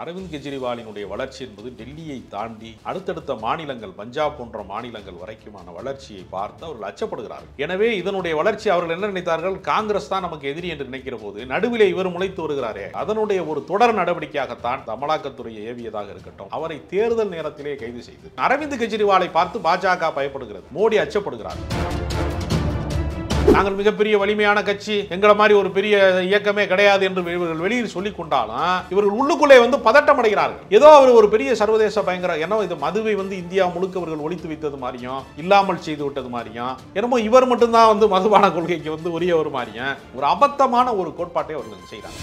அரவிந்த் கெஜ்ரிவாலினுடைய வளர்ச்சி என்பது டெல்லியை தாண்டி அடுத்தடுத்த மாநிலங்கள் பஞ்சாப் போன்ற மாநிலங்கள் வரைக்குமான வளர்ச்சியை பார்த்து அவர்கள் அச்சப்படுகிறார்கள். எனவே இதனுடைய வளர்ச்சி அவர்கள் என்ன நினைத்தார்கள், காங்கிரஸ் தான் நமக்கு எதிரி என்று நினைக்கிற போது நடுவிலே இவர் முளைத்து வருகிறாரே, அதனுடைய ஒரு தொடர் நடவடிக்கையாகத்தான் அமலாக்கத்துறையை ஏவியதாக இருக்கட்டும், அவரை தேர்தல் நேரத்திலே கைது செய்து அரவிந்த் கெஜ்ரிவாலை பார்த்து பாஜக பயப்படுகிறது, மோடி அச்சப்படுகிறார். நாங்கள் மிகப்பெரிய வலிமையான கட்சி, எங்களை மாதிரி ஒரு பெரிய இயக்கமே கிடையாது என்று இவர்கள் வெளியில் சொல்லிக் கொண்டாலும் இவர்கள் உள்ளுக்குள்ளே பதட்டம் அடைகிறார்கள். ஏதோ அவர் ஒரு பெரிய சர்வதேச பயங்கர, ஏன்னா இது மதுவை இந்தியா முழுக்க அவர்கள் ஒழித்து வைத்தது மாதிரியும் இல்லாமல் செய்து விட்டது மாதிரியும், என்னமோ இவர் மட்டும்தான் மதுபான கொள்கைக்கு உரியவர் மாதிரியும் ஒரு அபத்தமான ஒரு கோட்பாட்டை அவர்கள் செய்கிறாங்க.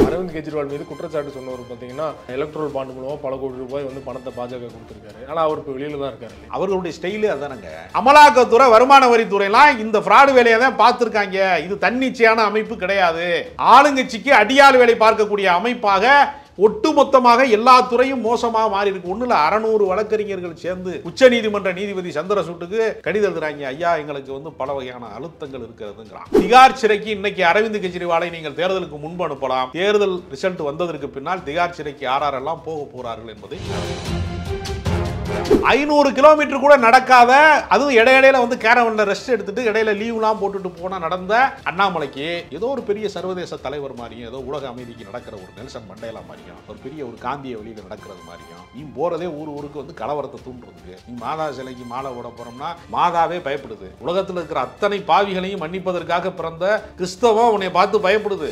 அரவிந்த் கெஜ்ரிவால் மீது குற்றச்சாட்டு சொன்னவர் பார்த்தீங்கன்னா எலக்ட்ரல் பாண்ட் மூலமாக பல கோடி ரூபாய் பணத்தை பாஜக கொடுத்துருக்காரு. ஆனால் அவர் இப்போ வெளியில தான் இருக்காரு. அவர்களுடைய ஸ்டைலே அதானங்க. அமலாக்கத்துறை வருமான வரித்துறைலாம் இந்த ஃப்ராடு வேலையை தான் பார்த்துருக்காங்க. இது தன்னிச்சையான அமைப்பு கிடையாது. ஆளுங்கட்சிக்கு அடியாள் வேலை பார்க்கக்கூடிய அமைப்பாக ஒட்டுமொத்தமாக எல்லா துறையும் மோசமாக மாறி இருக்கு. ஒன்றும் இல்லை, 600 வழக்கறிஞர்கள் சேர்ந்து உச்ச நீதிமன்ற நீதிபதி சந்திரசூட்டுக்கு கடிதம் எழுதுறாங்க. ஐயா, எங்களுக்கு பல வகையான அழுத்தங்கள் இருக்கிறதுங்கிறான். திகார் சிறைக்கு இன்னைக்கு அரவிந்த் கெஜ்ரிவாலை நீங்கள் தேர்தலுக்கு முன்பு அனுப்பலாம். தேர்தல் ரிசல்ட் வந்ததற்கு பின்னால் திகார் சிறைக்கு யாரெல்லாம் போக போறார்கள் என்பதை 500 கிலோமீட்டர் கூட நடக்காத, அதுவும் இடையில கேரவன்ல ரெஸ்ட் எடுத்துட்டு இடையில லீவ்லாம் போட்டுட்டு போனா நடந்த அண்ணாமலைக்கு ஏதோ ஒரு பெரிய சர்வதேச தலைவர் மாதிரியும், ஏதோ உலக அமைதிக்கு நடக்கிற ஒரு நெல்சன் மண்டேலா மாதிரியும், ஒரு பெரிய ஒரு காந்திய வழியில் நடக்கிறது மாதிரியும், நீ போறதே ஊருக்கு கலவரத்தை தூண்டுறதுக்கு. நீ மாதா சிலைக்கு மாலை போட போறோம்னா மாதாவே பயப்படுது. உலகத்தில் இருக்கிற அத்தனை பாவிகளையும் மன்னிப்பதற்காக பிறந்த கிறிஸ்தவம் உன்னை பார்த்து பயப்படுது.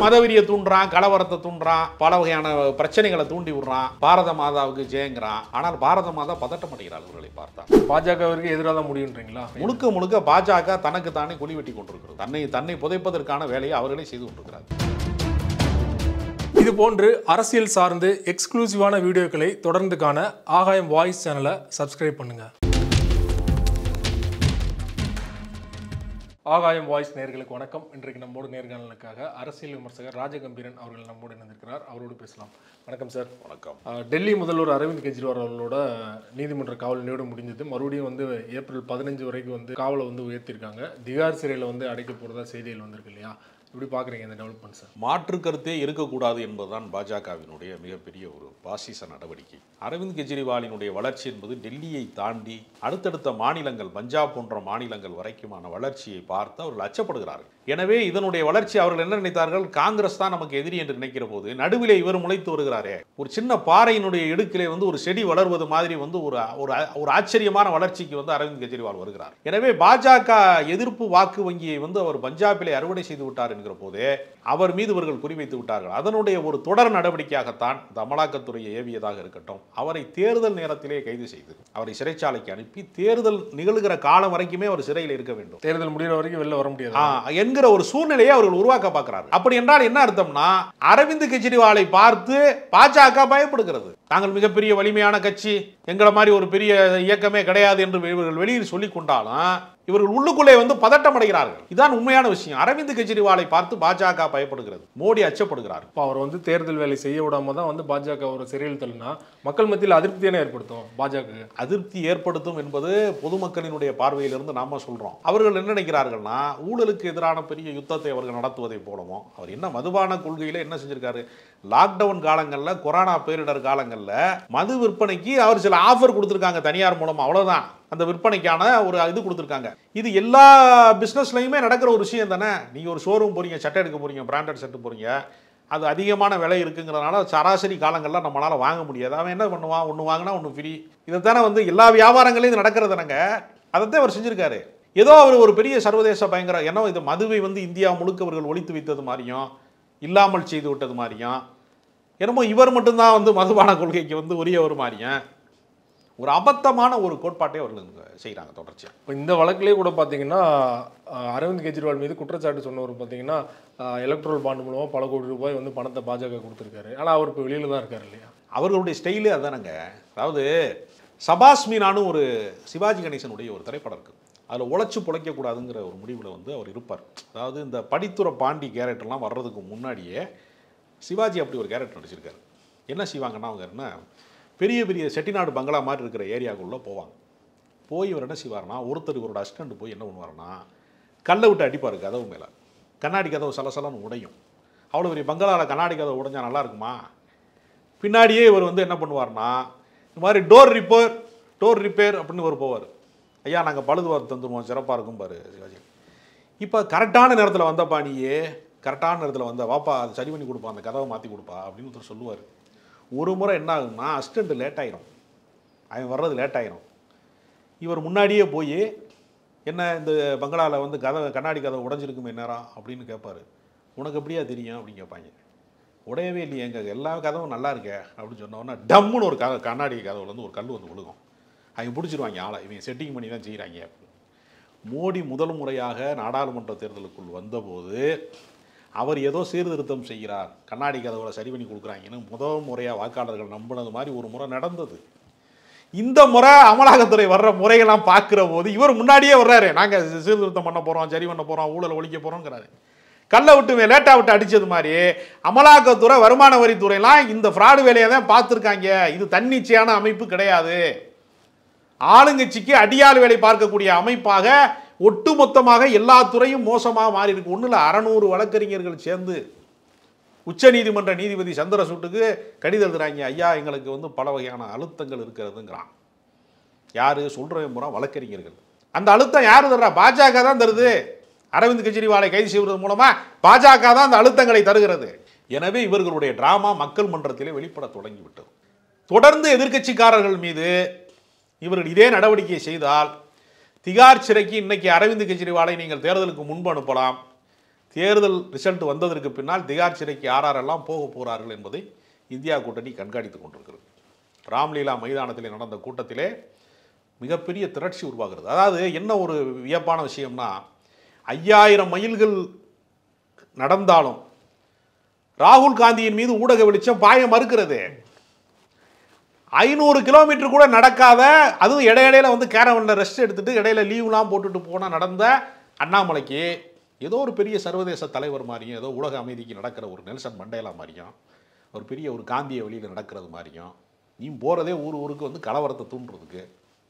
மதவெறியை தூண்டுறான், கலவரத்தை தூண்டுறான், பல வகையான பிரச்சனைகளை தூண்டி விடுறான். பாரத மாதாவுக்கு ஜெயங்கிறான். ஆனால் பாரத மாதா பதட்டம் அடைகிறார். அவர்களை பார்த்தா பாஜகவிற்கு எதிராக தான் முடியுன்றீங்களா? முழுக்க பாஜக தனக்கு தானே குழி வெட்டி கொண்டிருக்கிறது. தன்னை புதைப்பதற்கான வேலையை அவர்களே செய்து கொண்டிருக்கிறார். இது போன்று அரசியல் சார்ந்து எக்ஸ்க்ளூசிவான வீடியோக்களை தொடர்ந்து காண ஆகாயம் வாய்ஸ் சேனலை சப்ஸ்கிரைப் பண்ணுங்க. ஆகாயம் வாய்ஸ் நேயர்களுக்கு வணக்கம். இன்றைக்கு நம்மோடு நேர்காணலுக்காக அரசியல் விமர்சகர் ராஜகம்பீரன் அவர்கள் நம்மோடு இணைந்திருக்கிறார். அவரோடு பேசலாம். வணக்கம் சார். வணக்கம். டெல்லி முதல்வர் அரவிந்த் கெஜ்ரிவால் அவர்களோட நீதிமன்ற காவல் நீடு முடிஞ்சது. மறுபடியும் ஏப்ரல் 15 வரைக்கும் காவலை உயர்த்திருக்காங்க. திகார் சிறையில் அடைக்க போகிறதா செய்திகள் வந்திருக்கு இல்லையா? எப்படி பார்க்குறீங்க இந்த டெவலப்மெண்ட்ஸ்? மாற்று கருத்தே இருக்கக்கூடாது என்பதுதான் பாஜகவினுடைய மிகப்பெரிய ஒரு பாசிச நடவடிக்கை. அரவிந்த் கெஜ்ரிவாலினுடைய வளர்ச்சி என்பது டெல்லியை தாண்டி அடுத்தடுத்த மாநிலங்கள் பஞ்சாப் போன்ற மாநிலங்கள் வரைக்குமான வளர்ச்சியை பார்த்து அவர்கள் அச்சப்படுகிறார்கள். எனவே இதனுடைய வளர்ச்சி அவர்கள் என்ன நினைத்தார்கள், காங்கிரஸ் தான் நமக்கு எதிரி என்று நினைக்கிற போது நடுவிலே இவர் முளைத்து வருகிறாரே, ஒரு சின்ன பாறையினுடைய இடுக்கிலே ஒரு செடி வளர்வது மாதிரி ஒரு ஆச்சரியமான வளர்ச்சிக்கு அரவிந்த் கெஜ்ரிவால் வருகிறார். எனவே பாஜக எதிர்ப்பு வாக்கு வங்கியை அவர் பஞ்சாபிலே அறுவடை செய்து விட்டார் என்கிற போதே அவர் மீது இவர்கள் குறிவைத்து விட்டார்கள். அதனுடைய ஒரு தொடர் நடவடிக்கையாகத்தான் இந்த அமலாக்கத்துறையை ஏவியதாக இருக்கட்டும், அவரை தேர்தல் நேரத்திலே கைது செய்து அவரை சிறைச்சாலைக்கு அனுப்பி தேர்தல் நிகழ்கிற காலம் வரைக்குமே அவர் சிறையில் இருக்க வேண்டும். தேர்தல் முடிகிற வரைக்கும் வெளில வர முடியாது என்கிற ஒரு சூழ்நிலையை அவர்கள் உருவாக்க பார்க்கிறார்கள். அப்படி என்றால் என்ன அர்த்தம்னா, அரவிந்த் கெஜ்ரிவாலை பார்த்து பாஜக பயப்படுகிறது. நாங்கள் மிகப்பெரிய வலிமையான கட்சி, எங்களை மாதிரி ஒரு பெரிய இயக்கமே கிடையாது என்று இவர்கள் வெளியில் சொல்லிக் கொண்டாலும் இவர்கள் உள்ளுக்குள்ளே பதட்டம் அடைகிறார்கள். இதுதான் உண்மையான விஷயம். அரவிந்த் கெஜ்ரிவாலை பார்த்து பாஜக பயப்படுகிறது, மோடி அச்சப்படுகிறார். அவர் தேர்தல் வேலை செய்ய விடாம தான் பாஜக ஒரு சிறையில் தள்ளினா மக்கள் மத்தியில் அதிருப்தியான ஏற்படுத்தும். பாஜக அதிருப்தி ஏற்படுத்தும் என்பது பொதுமக்களினுடைய பார்வையிலிருந்து நாம சொல்றோம். அவர்கள் என்ன நினைக்கிறார்கள்னா, ஊழலுக்கு எதிரான பெரிய யுத்தத்தை அவர்கள் நடத்துவதை போலவும், அவர் என்ன மதுபான கொள்கையில என்ன செஞ்சிருக்காரு, லாக்டவுன் காலங்களில் கொரோனா பேரிடர் காலங்களில் மது விற்பனைக்கு அவர் சில ஆஃபர் கொடுத்திருக்காங்க தனியார் மூலமா, அவ்வளவுதான். அந்த விற்பனைக்கான ஒரு இது கொடுத்துருக்காங்க. இது எல்லா பிஸ்னஸ்லையுமே நடக்கிற ஒரு விஷயம் தானே. நீங்கள் ஒரு ஷோரூம் போகிறீங்க, சட்டை எடுக்க போகிறீங்க, பிராண்டட் சட்டை போகிறீங்க, அது அதிகமான விலை இருக்குங்கிறதுனால சராசரி காலங்களில் நம்மளால் வாங்க முடியாது. அவன் என்ன பண்ணுவான், ஒன்று வாங்கினா ஒன்று ஃப்ரீ. இதைத்தானே எல்லா வியாபாரங்களையும் இது நடக்கிறதுனாங்க. அதைத்தான் அவர் செஞ்சுருக்காரு. ஏதோ அவர் ஒரு பெரிய சர்வதேச பயங்கர, ஏன்னா இது மதுவை இந்தியா முழுக்க அவர்கள் ஒழித்து வைத்தது மாதிரியும் இல்லாமல் செய்து விட்டது மாதிரியும், என்னமோ இவர் மட்டும்தான் மதுபான கொள்கைக்கு உரியவர் மாதிரியும் ஒரு அபத்தமான ஒரு கோட்பாட்டை அவர்கள் செய்கிறாங்க தொடர்ச்சியாக. இப்போ இந்த வழக்கிலே கூட பார்த்தீங்கன்னா அரவிந்த் கெஜ்ரிவால் மீது குற்றச்சாட்டு சொன்னவர் பார்த்தீங்கன்னா எலக்ட்ரல் பாண்ட் மூலமாக பல கோடி ரூபாய் பணத்தை பாஜக கொடுத்துருக்காரு. ஆனால் அவர் இப்போ வெளியில தான் இருக்கார் இல்லையா? அவர்களுடைய ஸ்டைலே அதானங்க. அதாவது சபாஸ் மீனானு ஒரு சிவாஜி கணேசனுடைய ஒரு திரைப்படம் இருக்குது. அதில் உழைச்சி பிழைக்கக்கூடாதுங்கிற ஒரு முடிவில் அவர் இருப்பார். அதாவது இந்த படித்துறை பாண்டி கேரக்டர்லாம் வர்றதுக்கு முன்னாடியே சிவாஜி அப்படி ஒரு கேரக்டர் நடிச்சிருக்காரு. என்ன செய்வாங்கன்னா, அவங்க என்ன பெரிய பெரிய செட்டிநாடு பங்களா மாதிரி இருக்கிற ஏரியாவுக்குள்ளே போவாங்க. போய் இவர் என்ன செய்வார்னா, ஒருத்தர் இவரோட அசிஸ்டண்ட் போய் என்ன பண்ணுவார்னா, கல்லை விட்டு அடிப்பார் கதவு மேலே. கண்ணாடி கதவு சலசலன்னு உடையும். அவ்வளோ பெரிய பங்களாவில் கண்ணாடி கதவை உடைஞ்சா நல்லா இருக்குமா? பின்னாடியே இவர் வந்து என்ன பண்ணுவார்னா, இந்த மாதிரி டோர் ரிப்பேர் அப்படின்னு ஒரு போவார். ஐயா நாங்கள் பழுது பார்த்து தந்துடுவோம், சிறப்பாக இருக்கும் பாரு சிவாஜி. இப்போ கரெக்டான நேரத்தில் வந்தப்பா, நீயே கரெக்டான நேரத்தில் வந்த வாப்பா, அது சரி பண்ணி கொடுப்பா, அந்த கதவை மாற்றி கொடுப்பா அப்படின்னு ஒருத்தர் சொல்லுவார். ஒரு முறை என்ன ஆகும்னா, அசிஸ்டண்ட் லேட் ஆகிரும், அவன் வர்றது லேட் ஆகிரும். இவர் முன்னாடியே போய் என்ன இந்த பங்களாவில் வந்து கண்ணாடி கதவை உடஞ்சிருக்குமே நேரம் அப்படின்னு கேட்பார். உனக்கு எப்படியா தெரியும் அப்படின்னு கேட்பாங்க. உடையவே இல்லையே, எங்கள் எல்லா கதவும் நல்லா இருக்கே அப்படின்னு சொன்னோன்னா டம்முன்னு ஒரு கண்ணாடி கதவுல வந்து ஒரு கல் வந்து விழுகும். அவங்க பிடிச்சிருவாங்க ஆளை, இவங்க செட்டிங் பண்ணி தான் செய்கிறாங்க. மோடி முதல் முறையாக நாடாளுமன்ற தேர்தலுக்குள் வந்தபோது அவர் ஏதோ சீர்திருத்தம் செய்கிறார், கண்ணாடி கதவுல சரி பண்ணி கொடுக்குறாங்கன்னு முதல் முறையாக வாக்காளர்கள் நம்பினது மாதிரி ஒரு முறை நடந்தது. இந்த முறை அமலாக்கத்துறை வர்ற முறைகள்லாம் பார்க்குற போது இவர் முன்னாடியே வர்றாரு, நாங்கள் சீர்திருத்தம் பண்ண போகிறோம், சரி பண்ண போகிறோம், ஊழலை ஒழிக்க போகிறோங்கிறாரு. கல்லை விட்டு லேட்டாக விட்டு அடித்தது மாதிரி அமலாக்கத்துறை வருமான வரித்துறையெல்லாம் இந்த ஃப்ராடு வேலையை தான் பார்த்துருக்காங்க. இது தன்னிச்சையான அமைப்பு கிடையாது, ஆளுங்கட்சிக்கு அடியாள் வேலை பார்க்கக்கூடிய அமைப்பாக ஒட்டுமொத்தமாக எல்லா துறையும் மோசமாக மாறி இருக்கு. ஒன்றும் இல்லை, 600 வழக்கறிஞர்கள் சேர்ந்து உச்ச நீதிமன்ற நீதிபதி சந்திரசூட்டுக்கு கடிதம் எழுதுறாங்க. ஐயா எங்களுக்கு வந்து பல வகையான அழுத்தங்கள் இருக்கிறதுங்கிறான். யாரு சொல்கிறவன் பூரா வழக்கறிஞர்கள். அந்த அழுத்தம் யாரு தர்றா? பாஜக தான் தருது. அரவிந்த் கெஜ்ரிவாலை கைது செய்வது மூலமா பாஜக தான் அந்த அழுத்தங்களை தருகிறது. எனவே இவர்களுடைய டிராமா மக்கள் மன்றத்திலே வெளிப்பட தொடங்கிவிட்டது. தொடர்ந்து எதிர்க்கட்சிக்காரர்கள் மீது இவர்கள் இதே நடவடிக்கையை செய்தால் திகார் சிறைக்கு இன்னைக்கு அரவிந்த் கெஜ்ரிவாலை நீங்கள் தேர்தலுக்கு முன்பு அனுப்பலாம். தேர்தல் ரிசல்ட் வந்ததற்கு பின்னால் திகார் சிறைக்கு யாரெல்லாம் போக போகிறார்கள் என்பதை இந்தியா கூட்டணி கண்காணித்துக் கொண்டிருக்கிறது. ராம்லீலா மைதானத்தில் நடந்த கூட்டத்திலே மிகப்பெரிய திரட்சி உருவாகிறது. அதாவது என்ன ஒரு வியப்பான விஷயம்னா, 5000 மைல்கள் நடந்தாலும் ராகுல் காந்தியின் மீது ஊடக வெளிச்சம் பாய மறுக்கிறது. 500 கிலோமீட்டர் கூட நடக்காத, அதுவும் இடையில வந்து கேரவனில் ரெஸ்ட் எடுத்துட்டு இடையில லீவ்லாம் போட்டுட்டு போனால் நடந்த அண்ணாமலைக்கு ஏதோ ஒரு பெரிய சர்வதேச தலைவர் மாதிரியும், ஏதோ உலக அமைதிக்கு நடக்கிற ஒரு நெல்சன் மண்டேலா மாதிரியும், ஒரு பெரிய ஒரு காந்திய வழியில் நடக்கிறது மாதிரியும், நீ போகிறதே ஊருக்கு வந்து கலவரத்தை தூண்டுறதுக்கு.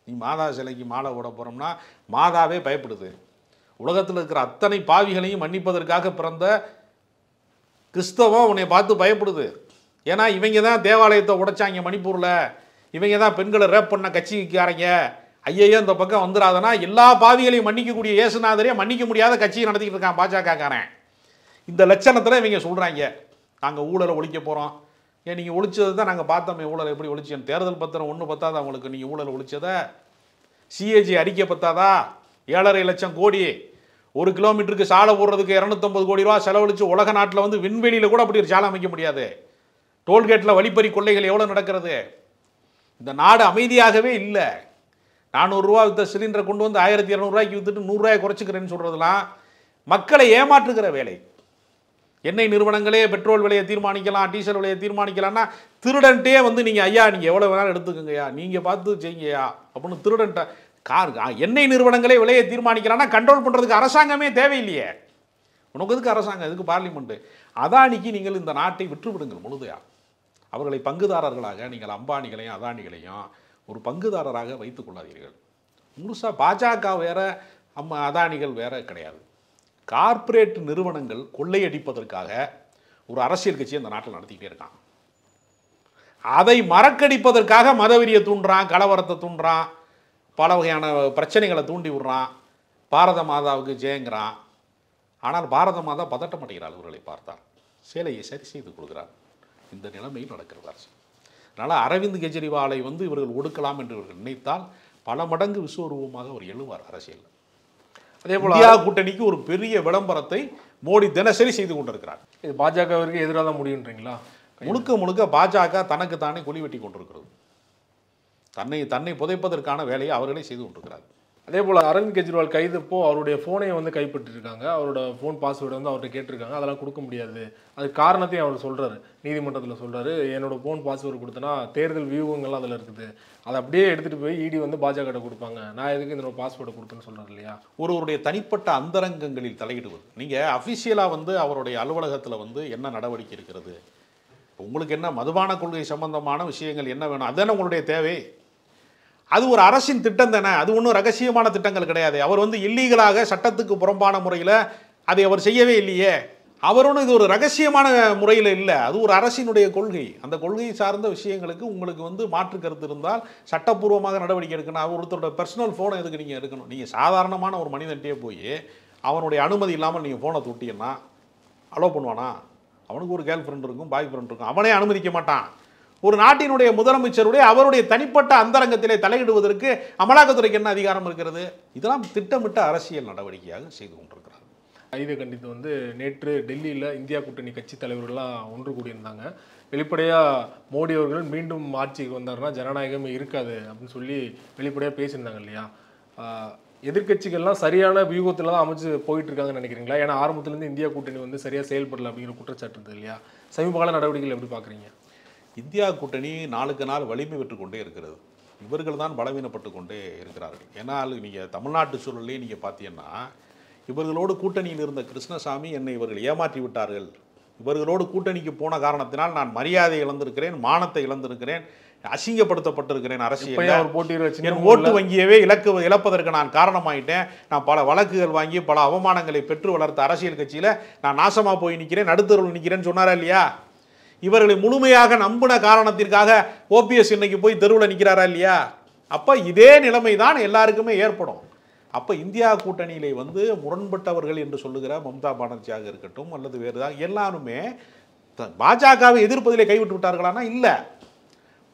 நீ மாதா சிலைக்கு மாலை போட போகிறோம்னா மாதாவே பயப்படுது. உலகத்தில் இருக்கிற அத்தனை பாவிகளையும் மன்னிப்பதற்காக பிறந்த கிறிஸ்தவம் உன்னை பார்த்து பயப்படுது. ஏன்னா இவங்க தான் தேவாலயத்தை உடைச்சாங்க மணிப்பூரில், இவங்க தான் பெண்களை ரேப் பண்ண கட்சிக்காரங்க, ஐயையோ இந்த பக்கம் வந்துடாதனா எல்லா பாவிகளையும் மன்னிக்கக்கூடிய இயேசுநாதரையே மன்னிக்க முடியாத கட்சியை நடத்திக்கிட்டு இருக்கான் பாஜகக்காரன். இந்த லட்சணத்தில் இவங்க சொல்கிறாங்க நாங்கள் ஊழலை ஒழிக்க போகிறோம். ஏன் நீங்கள் ஒழிச்சது தான் நாங்கள் பார்த்தோமே, ஊழலை எப்படி ஒழிச்சேன்னு. தேர்தல் பத்திரம் ஒன்று பத்தாதா அவங்களுக்கு? நீங்கள் ஊழலை ஒழிச்சதை சிஏஜி அறிக்கை பத்தாதா? 7.5 லட்சம் கோடி, 1 கிலோமீட்டருக்கு சாலை போடுறதுக்கு 250 கோடி ரூபா செலவழித்து உலக நாட்டில் வந்து விண்வெளியில் கூட அப்படி ஒரு சாலை அமைக்க முடியாது. டோல்கேட்டில் வழிப்பறி கொள்ளைகள் எவ்வளோ நடக்கிறது? இந்த நாடு அமைதியாகவே இல்லை. 400 ரூபா வித்த சிலிண்டரை கொண்டு வந்து 1200 ரூபாய்க்கு வித்துட்டு 100 ரூபாய் குறைச்சிக்கிறேன்னு சொல்கிறதுலாம் மக்களை ஏமாற்றுகிற வேலை. எண்ணெய் நிறுவனங்களே பெட்ரோல் விலையை தீர்மானிக்கலாம், டீசல் விலையை தீர்மானிக்கலாம்னா திருடன்ட்டே வந்து நீங்கள் ஐயா நீங்கள் எவ்வளோ வேணாலும் எடுத்துக்கோங்கய்யா, நீங்கள் பார்த்து செய்யுங்கய்யா அப்படின்னு திருடன்ட்ட எண்ணெய் நிறுவனங்களே விலையை தீர்மானிக்கலாம்னா கண்ட்ரோல் பண்ணுறதுக்கு அரசாங்கமே தேவையில்லையே. உனக்கு எதுக்கு அரசாங்கம், எதுக்கு பார்லிமெண்ட்டு? அதானிக்கு நீங்கள் இந்த நாட்டை விற்றுவிடுங்கள் முழுதையா. அவர்களை பங்குதாரர்களாக நீங்கள் அம்பானிகளையும் அதானிகளையும் ஒரு பங்குதாரராக வைத்துக் கொள்ளாதீர்கள். முழுசாக பாஜக வேற அதானிகள் வேற கிடையாது. கார்ப்பரேட் நிறுவனங்கள் கொள்ளையடிப்பதற்காக ஒரு அரசியல் கட்சியை இந்த நாட்டில் நடத்திக்கிட்டே இருக்கான். அதை மறக்கடிப்பதற்காக மதவெறியை தூண்டுறான், கலவரத்தை தூண்டுறான், பல வகையான பிரச்சனைகளை தூண்டி விடுறான், பாரத மாதாவுக்கு ஜெயங்கிறான். ஆனால் பாரத மாதா பதட்ட மாட்டேங்கிறார். அவர்களை பார்த்தார், சேலையை சரி செய்து கொடுக்கிறார். இந்த நிலைமையில் நடக்கிறது அரசு. அதனால் அரவிந்த் கெஜ்ரிவாலை வந்து இவர்கள் ஒடுக்கலாம் என்று இவர்கள் நினைத்தால் பல மடங்கு விஸ்வரூபமாக அவர் எழுவார் அரசியல். அதே போல் இந்தியா கூட்டணிக்கு ஒரு பெரிய விளம்பரத்தை மோடி தினசரி செய்து கொண்டிருக்கிறார். இது பாஜகவிற்கு எதிராக தான் முடியுன்றீங்களா? முழுக்க பாஜக தனக்கு தானே குழி வெட்டி கொண்டிருக்கிறது. தன்னை புதைப்பதற்கான வேலையை அவர்களே செய்து கொண்டிருக்கிறார். அதே போல் அரவிந்த் கெஜ்ரிவால் கைதுப்போ அவருடைய ஃபோனை வந்து கைப்பற்றிருக்காங்க. அவரோட ஃபோன் பாஸ்வேர்டு வந்து அவர்கிட்ட கேட்டிருக்காங்க. அதெல்லாம் கொடுக்க முடியாது. அது காரணத்தையும் அவர் சொல்கிறாரு, நீதிமன்றத்தில் சொல்கிறாரு. என்னோட ஃபோன் பாஸ்வேர்டு கொடுத்தனா தேர்தல் வியூகங்கள்லாம் அதில் இருக்குது, அதை அப்படியே எடுத்துகிட்டு போய் இடி வந்து பாஜக கொடுப்பாங்க, நான் எதுக்கு இந்த பாஸ்வேர்டை கொடுத்தேன்னு சொல்கிறார் இல்லையா? ஒருவருடைய தனிப்பட்ட அந்தரங்கங்களில் தலையிடுவது. நீங்கள் அஃபிஷியலாக வந்து அவருடைய அலுவலகத்தில் வந்து என்ன நடவடிக்கை இருக்கிறது, உங்களுக்கு என்ன மதுபான கொள்கை சம்பந்தமான விஷயங்கள் என்ன வேணும், அதுதானே உங்களுடைய தேவை. அது ஒரு அரசின் திட்டம் தானே, அது ஒன்றும் ரகசியமான திட்டங்கள் கிடையாது. அவர் வந்து இல்லீகலாக சட்டத்துக்கு புறம்பான முறையில் அதை அவர் செய்யவே இல்லையே. அவரோட இது ஒரு ரகசியமான முறையில் இல்லை, அது ஒரு அரசினுடைய கொள்கை. அந்த கொள்கை சார்ந்த விஷயங்களுக்கு உங்களுக்கு வந்து மாற்று கருத்து இருந்தால் சட்டப்பூர்வமாக நடவடிக்கை எடுக்கணும். ஒருத்தரோட பர்சனல் ஃபோனை எதுக்கு நீங்கள் எடுக்கணும்? நீங்கள் சாதாரணமான ஒரு மனிதன்ட்டே போய் அவனுடைய அனுமதி இல்லாமல் நீங்கள் ஃபோனை தொட்டிங்கன்னா அலோவ் பண்ணுவானா? அவனுக்கு ஒரு கேர்ள் ஃப்ரெண்ட் இருக்கும், பாய் ஃப்ரெண்ட் இருக்கும், அவனே அனுமதிக்க மாட்டான். ஒரு நாட்டினுடைய முதலமைச்சருடைய அவருடைய தனிப்பட்ட அந்தரங்கத்திலே தலையிடுவதற்கு அமலாக்கத்துறைக்கு என்ன அதிகாரம் இருக்கிறது? இதெல்லாம் திட்டமிட்ட அரசியல் நடவடிக்கையாக செய்து கொண்டிருக்கிறார். இதை கண்டித்து வந்து நேற்று டெல்லியில் இந்தியா கூட்டணி கட்சி தலைவர்கள்லாம் ஒன்று கூடியிருந்தாங்க. வெளிப்படையாக மோடி அவர்கள் மீண்டும் ஆட்சிக்கு வந்தாருன்னா ஜனநாயகமே இருக்காது அப்படின்னு சொல்லி வெளிப்படையாக பேசியிருந்தாங்க இல்லையா? எதிர்கட்சிகள்லாம் சரியான வியூகத்தில் தான் அமைச்சு போயிட்டு இருக்காங்கன்னு நினைக்கிறீங்களா? ஏன்னா ஆரம்பத்துலேருந்து இந்தியா கூட்டணி வந்து சரியாக செயல்படல அப்படிங்கிற குற்றச்சாட்டு இருந்தது இல்லையா? சமீபகால நடவடிக்கைகள் எப்படி பார்க்குறீங்க? இந்தியா கூட்டணி நாளுக்கு நாள் வலிமை பெற்று கொண்டே இருக்கிறது. இவர்கள் தான் பலவீனப்பட்டு கொண்டே இருக்கிறார்கள். ஏன்னால் நீங்கள் தமிழ்நாட்டு சூழலே நீங்கள் பார்த்தீங்கன்னா, இவர்களோடு கூட்டணியில் இருந்த கிருஷ்ணசாமி என்னை இவர்கள் ஏமாற்றி விட்டார்கள், இவர்களோடு கூட்டணிக்கு போன காரணத்தினால் நான் மரியாதை இழந்திருக்கிறேன், மானத்தை இழந்திருக்கிறேன், அசிங்கப்படுத்தப்பட்டிருக்கிறேன், அரசியல் என் ஓட்டு வங்கியவே இழப்பதற்கு நான் காரணமாயிட்டேன், நான் பல வழக்குகள் வாங்கி பல அவமானங்களை பெற்று வளர்த்த அரசியல் கட்சியில் நான் நாசமாக போய் நிற்கிறேன், நடுத்தருவில் நிற்கிறேன்னு சொன்னாரா இல்லையா? இவர்களை முழுமையாக நம்பின காரணத்திற்காக ஓபிஎஸ் இன்னைக்கு போய் தெருவில் நிற்கிறாரா இல்லையா? அப்போ இதே நிலைமை தான் எல்லாருக்குமே ஏற்படும். அப்போ இந்தியா கூட்டணியிலே வந்து முரண்பட்டவர்கள் என்று சொல்லுகிற மம்தா பானர்ஜியாக இருக்கட்டும் அல்லது வேறு ஏதாவது எல்லாருமே பாஜகவை எதிர்ப்பதிலே கைவிட்டு விட்டார்களானா? இல்லை,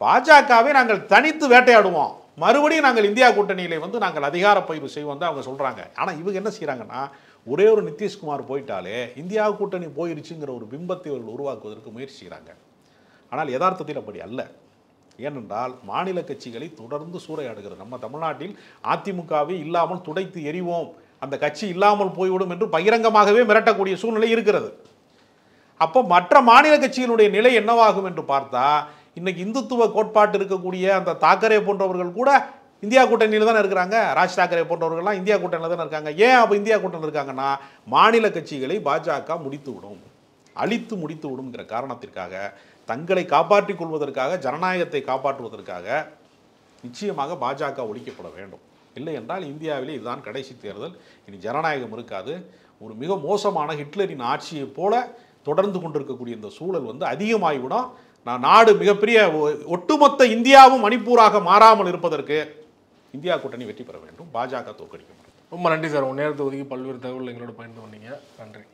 பாஜகவை நாங்கள் தனித்து வேட்டையாடுவோம், மறுபடியும் நாங்கள் இந்தியா கூட்டணியிலே வந்து நாங்கள் அதிகார பயிர்வு செய்வோம் தான் அவங்க சொல்கிறாங்க. ஆனால் இவங்க என்ன செய்கிறாங்கன்னா, ஒரே ஒரு நிதிஷ்குமார் போயிட்டாலே இந்தியா கூட்டணி போயிருச்சுங்கிற ஒரு பிம்பத்தை அவர்கள் உருவாக்குவதற்கு முயற்சி செய்கிறாங்க. ஆனால் யதார்த்தத்தில் அப்படி அல்ல. ஏனென்றால் மாநில கட்சிகளை தொடர்ந்து சூறையாடுகிறது. நம்ம தமிழ்நாட்டில் அதிமுகவை இல்லாமல் துடைத்து எறிவோம், அந்த கட்சி இல்லாமல் போய்விடும் என்று பகிரங்கமாகவே மிரட்டக்கூடிய சூழ்நிலை இருக்கிறது. அப்போ மற்ற மாநில கட்சிகளுடைய நிலை என்னவாகும் என்று பார்த்தா, இன்னைக்கு இந்துத்துவ கோட்பாட்டு இருக்கக்கூடிய அந்த தாக்கரே போன்றவர்கள் கூட இந்தியா கூட்டணியில் தானே இருக்கிறாங்க. ராஜ் தாக்கரே போன்றவர்கள்லாம் இந்தியா கூட்டணியில் தானே இருக்காங்க. ஏன் அப்போ இந்தியா கூட்டணியில் இருக்காங்கன்னா, மாநில கட்சிகளை பாஜக முடித்து விடும், அழித்து முடித்து விடுங்கிற காரணத்திற்காக, தங்களை காப்பாற்றிக் கொள்வதற்காக, ஜனநாயகத்தை காப்பாற்றுவதற்காக நிச்சயமாக பாஜக ஒழிக்கப்பட வேண்டும். இல்லை என்றால் இந்தியாவிலே இதுதான் கடைசி தேர்தல், இனி ஜனநாயகம் இருக்காது. ஒரு மிக மோசமான ஹிட்லரின் ஆட்சியை போல தொடர்ந்து கொண்டிருக்கக்கூடிய இந்த சூழல் வந்து அதிகமாகிவிடும். நாடு மிகப்பெரிய ஒட்டுமொத்த இந்தியாவும் மணிப்பூராக மாறாமல் இருப்பதற்கு இந்தியா கூட்டணி வெற்றி பெற வேண்டும், பாஜக தோற்கடிக்கப்படும். ரொம்ப நன்றி சார். உன் நேரத்தை ஒதுக்கி பல்வேறு தகவல் எங்களோட பயந்து பண்ணீங்க. நன்றி.